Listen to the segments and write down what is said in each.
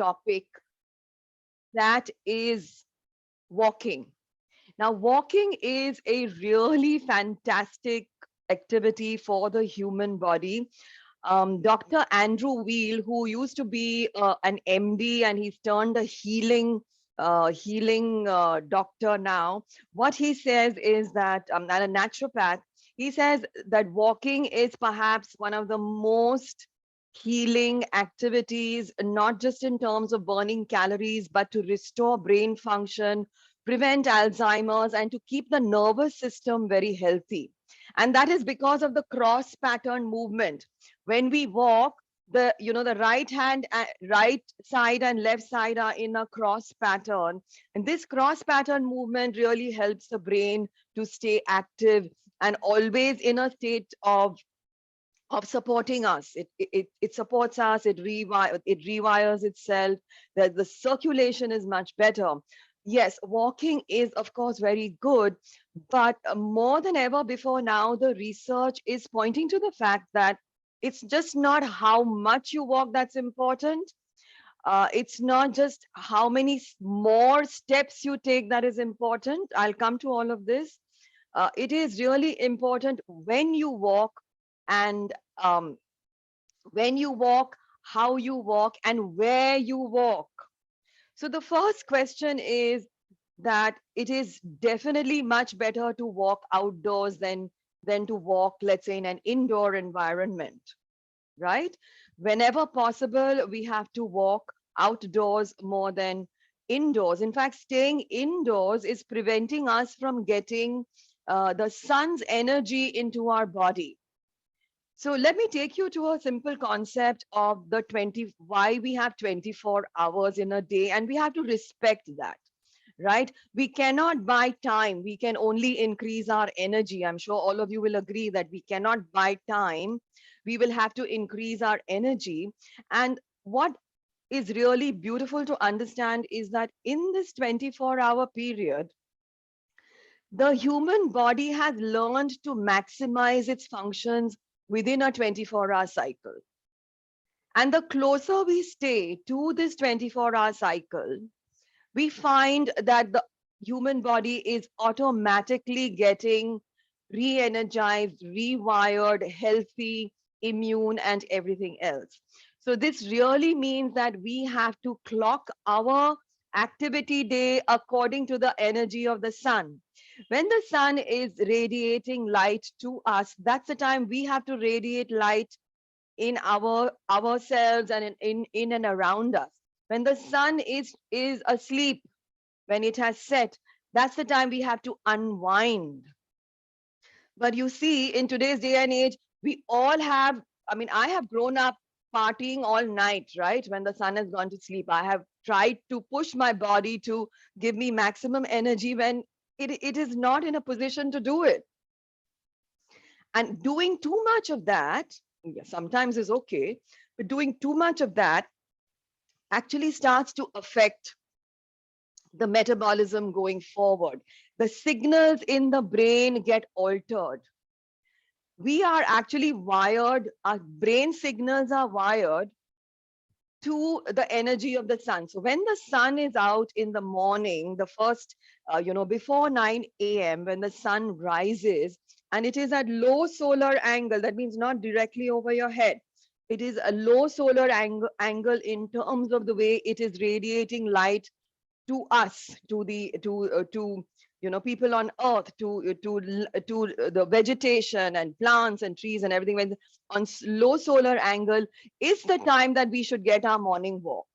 topic, that is walking. Now, walking is a really fantastic activity for the human body. Dr. Andrew Weil, who used to be an MD and he's turned a healing doctor now, what he says is that, and a naturopath, he says that walking is perhaps one of the most healing activities, not just in terms of burning calories, but to restore brain function, prevent Alzheimer's, and to keep the nervous system very healthy. And that is because of the cross pattern movement. When we walk, the right side and left side are in a cross pattern, and this cross pattern movement really helps the brain to stay active and always in a state of supporting us. It supports us, it rewires itself, that the circulation is much better. Yes, walking is of course very good, but more than ever before now, the research is pointing to the fact that it's just not how much you walk that's important. It's not just how many more steps you take that is important. I'll come to all of this. It is really important when you walk, and when you walk, how you walk, and where you walk. So the first question is that it is definitely much better to walk outdoors than to walk, let's say, in an indoor environment, right? Whenever possible, we have to walk outdoors more than indoors. In fact, staying indoors is preventing us from getting the sun's energy into our body. So let me take you to a simple concept of the why we have 24 hours in a day, and we have to respect that, right? We cannot buy time. We can only increase our energy. I'm sure all of you will agree that we cannot buy time. We will have to increase our energy. And what is really beautiful to understand is that in this 24-hour period, the human body has learned to maximize its functions within a 24-hour cycle. And the closer we stay to this 24-hour cycle, we find that the human body is automatically getting re-energized, rewired, healthy, immune, and everything else. So this really means that we have to clock our activity day according to the energy of the sun. When the sun is radiating light to us, that's the time we have to radiate light in ourselves and in and around us. When the sun is asleep, when it has set, that's the time we have to unwind. But you see, in today's day and age, we all have, I mean, I have grown up partying all night, right? When the sun has gone to sleep, I have tried to push my body to give me maximum energy when it is not in a position to do it. And doing too much of that, sometimes is okay, but doing too much of that actually starts to affect the metabolism going forward. The signals in the brain get altered. We are actually wired, our brain signals are wired to the energy of the sun. So when the sun is out in the morning, the first, before 9 a.m., when the sun rises, and it is at low solar angle, that means not directly over your head. It is a low solar angle in terms of the way it is radiating light to us, to people on earth, to the vegetation and plants and trees and everything. When on low solar angle is the time that we should get our morning walk.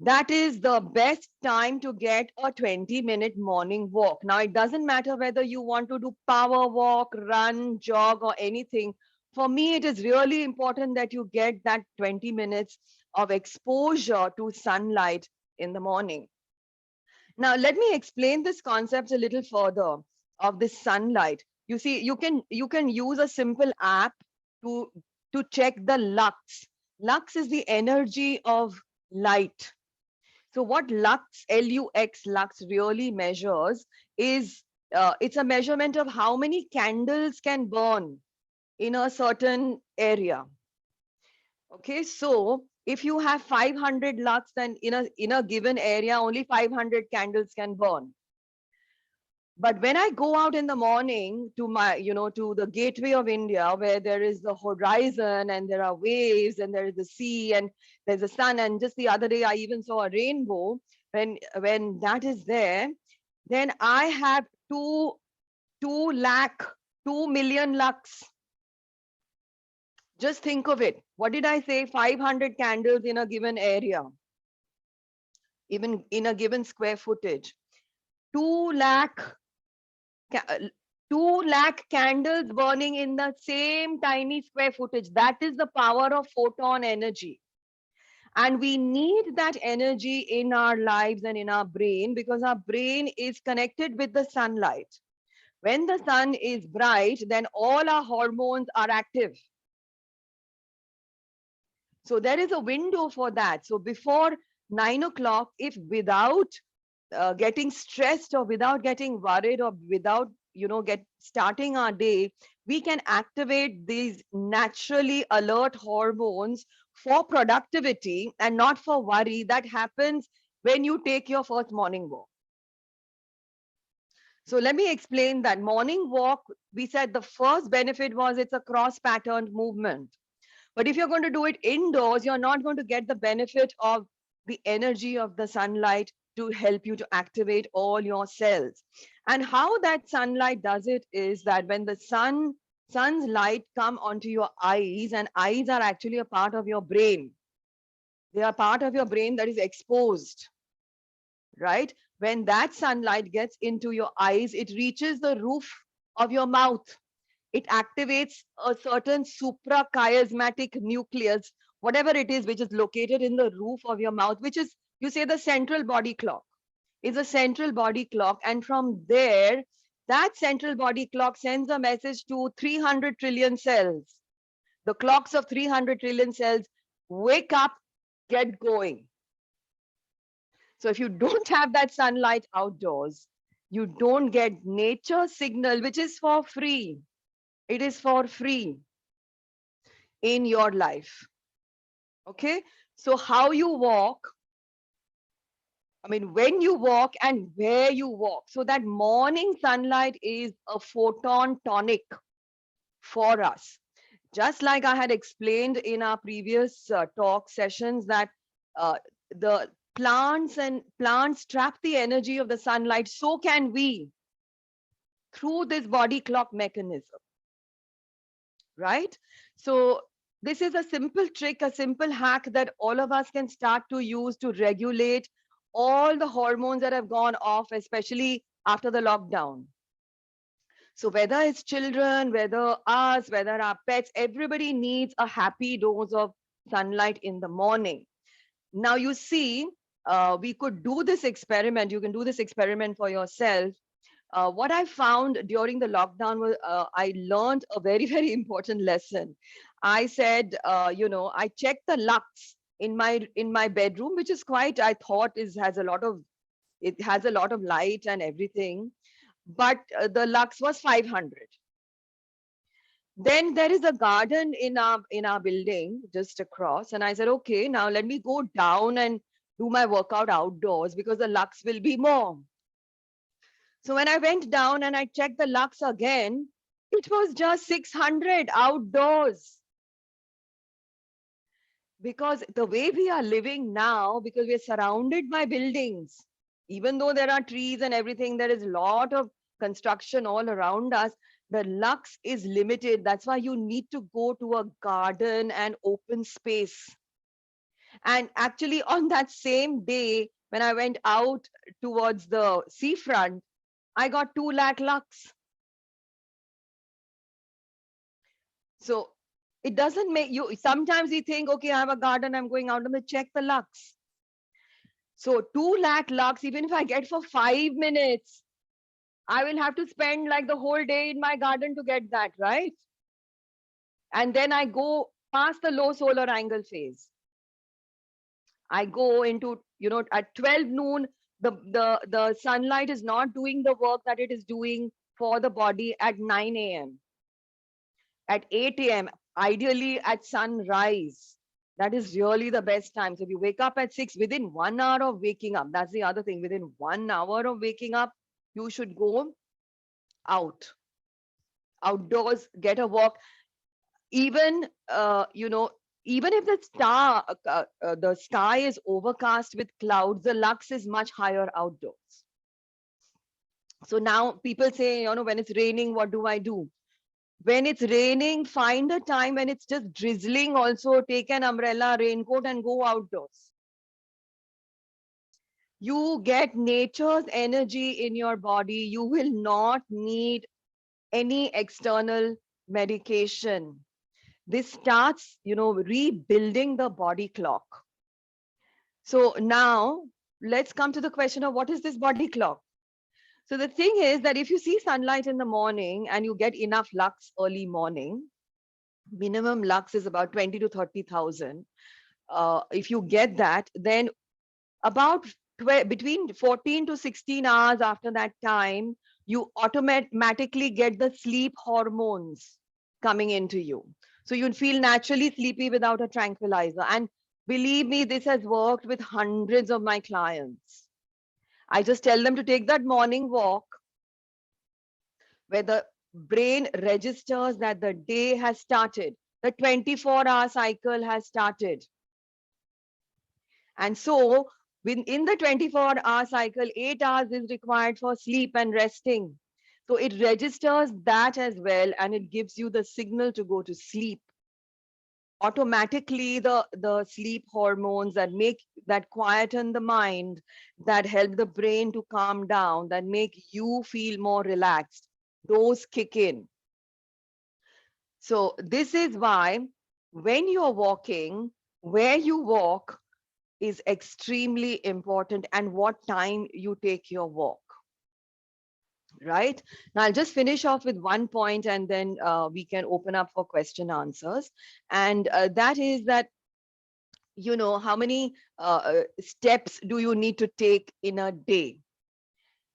That is the best time to get a 20-minute morning walk. Now, it doesn't matter whether you want to do power walk, run, jog, or anything. For me, it is really important that you get that 20 minutes of exposure to sunlight in the morning. Now, let me explain this concept a little further of this sunlight. You see, you can use a simple app to check the lux. Lux is the energy of light. So what lux, L-U-X, lux really measures is, it's a measurement of how many candles can burn in a certain area. Okay, so If you have 500 lux, then in a given area, only 500 candles can burn. But when I go out in the morning to to the gateway of India, where there is the horizon and there are waves and there is the sea and there's the sun, and just the other day I even saw a rainbow. When that is there, then I have 2 million lux. Just think of it. What did I say? 500 candles in a given area, even in a given square footage. 2 lakh 2 lakh candles burning in the same tiny square footage. That is the power of photon energy. And we need that energy in our lives and in our brain, because our brain is connected with the sunlight. When the sun is bright, then all our hormones are active. So there is a window for that. So before 9 o'clock, if without getting stressed or without getting worried or without starting our day, we can activate these naturally alert hormones for productivity and not for worry. That happens when you take your first morning walk. So let me explain that. Morning walk, we said the first benefit was it's a cross patterned movement. But if you're going to do it indoors, you're not going to get the benefit of the energy of the sunlight to help you to activate all your cells. And how that sunlight does it is that when the sun's light come onto your eyes, and eyes are actually a part of your brain. They are part of your brain that is exposed, right? When that sunlight gets into your eyes, it reaches the roof of your mouth. It activates a certain suprachiasmatic nucleus, whatever it is, which is located in the roof of your mouth, which is, you say, the central body clock. Is a central body clock. And from there, that central body clock sends a message to 300 trillion cells. The clocks of 300 trillion cells, wake up, get going. So if you don't have that sunlight outdoors, you don't get nature signal, which is for free. It is for free in your life. Okay. So how you walk, I mean, when you walk and where you walk. So that morning sunlight is a photon tonic for us. Just like I had explained in our previous talk sessions that the plants trap the energy of the sunlight, so can we through this body clock mechanism, right? So this is a simple trick, a simple hack that all of us can start to use to regulate all the hormones that have gone off, especially after the lockdown. So whether it's children, whether us, whether our pets, everybody needs a happy dose of sunlight in the morning. Now you see, we could do this experiment. You can do this experiment for yourself. What I found during the lockdown was I learned a very, very important lesson. I said, I checked the lux in my bedroom, which is quite, I thought it has a lot of light and everything, but the lux was 500. Then there is a garden in our building just across, and I said, okay, now let me go down and do my workout outdoors because the lux will be more. So when I went down and I checked the lux again, it was just 600 outdoors. Because the way we are living now, because we're surrounded by buildings, even though there are trees and everything, there is a lot of construction all around us, the lux is limited. That's why you need to go to a garden and open space. And actually on that same day, when I went out towards the seafront, I got 2 lakh lux. So it doesn't make you, sometimes we think, okay, I have a garden, I'm going out, and check the lux. So 2 lakh lux, even if I get for 5 minutes, I will have to spend like the whole day in my garden to get that, right? And then I go past the low solar angle phase. I go into, at 12 noon, the sunlight is not doing the work that it is doing for the body at 9 a.m. At 8 a.m., ideally at sunrise. That is really the best time. So if you wake up at 6, within 1 hour of waking up, that's the other thing. Within 1 hour of waking up, you should go out, outdoors, get a walk. Even, even if the sky is overcast with clouds, the lux is much higher outdoors. So now people say, when it's raining, what do I do? When it's raining, find a time when it's just drizzling also, take an umbrella, raincoat and go outdoors. You get nature's energy in your body. You will not need any external medication. This starts, rebuilding the body clock. So now let's come to the question of what is this body clock? So the thing is that if you see sunlight in the morning and you get enough lux early morning, minimum lux is about 20 to 30,000. If you get that, then about between 14 to 16 hours after that time, you automatically get the sleep hormones coming into you. So you'd feel naturally sleepy without a tranquilizer. And believe me, this has worked with hundreds of my clients. I just tell them to take that morning walk where the brain registers that the day has started, the 24-hour cycle has started. And so within the 24-hour cycle, 8 hours is required for sleep and resting. So it registers that as well, and it gives you the signal to go to sleep. Automatically, the sleep hormones that quieten the mind, that help the brain to calm down, that make you feel more relaxed, those kick in. So this is why when you're walking, where you walk is extremely important, and what time you take your walk. Right now, I'll just finish off with one point, and then we can open up for question answers. And that is that, how many steps do you need to take in a day?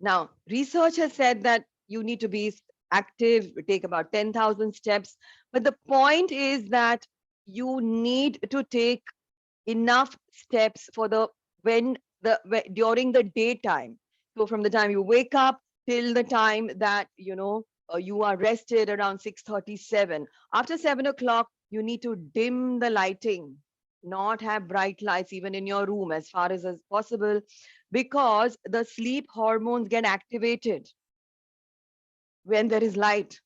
Now, research has said that you need to be active, take about 10,000 steps. But the point is that you need to take enough steps for during the daytime. So from the time you wake up till the time that you are rested around 6:37. After 7 o'clock, you need to dim the lighting, not have bright lights even in your room as far as possible, because the sleep hormones get activated when there is light.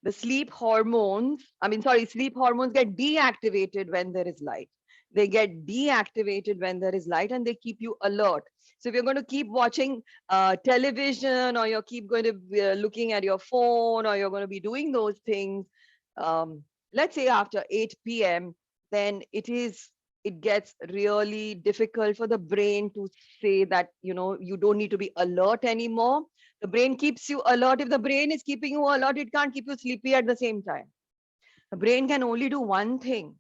The sleep hormones get deactivated when there is light. They get deactivated when there is light, and they keep you alert. So if you're going to keep watching television, or you're keep going to be looking at your phone, or you're going to be doing those things, let's say after 8 p.m., then it gets really difficult for the brain to say that, you don't need to be alert anymore. The brain keeps you alert. If the brain is keeping you alert, it can't keep you sleepy at the same time. The brain can only do one thing: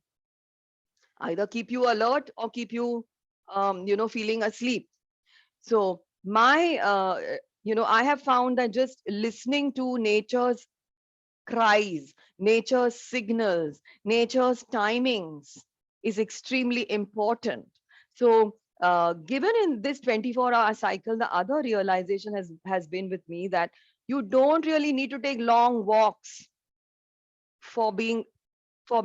either keep you alert or keep you, feeling asleep. So I have found that just listening to nature's cries, nature's signals, nature's timings is extremely important. So given in this 24-hour cycle, the other realization has been with me that you don't really need to take long walks for being for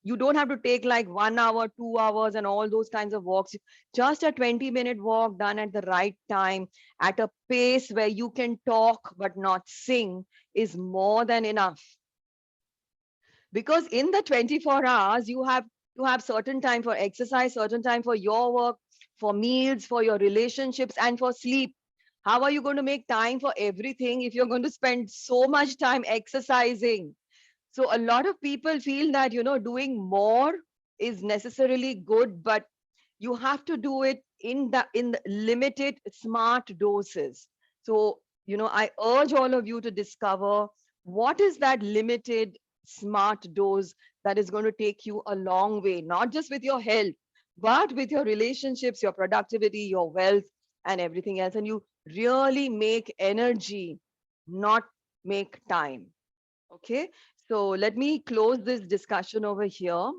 you don't have to take like 1 hour, 2 hours and all those kinds of walks. Just a 20-minute walk done at the right time, at a pace where you can talk but not sing, is more than enough. Because in the 24 hours, you have to have certain time for exercise, certain time for your work, for meals, for your relationships, and for sleep. How are you going to make time for everything if you're going to spend so much time exercising? So a lot of people feel that, doing more is necessarily good, but you have to do it in the limited, smart doses. So, I urge all of you to discover what is that limited, smart dose that is going to take you a long way, not just with your health, but with your relationships, your productivity, your wealth, and everything else. And you really make energy, not make time. Okay, So let me close this discussion over here.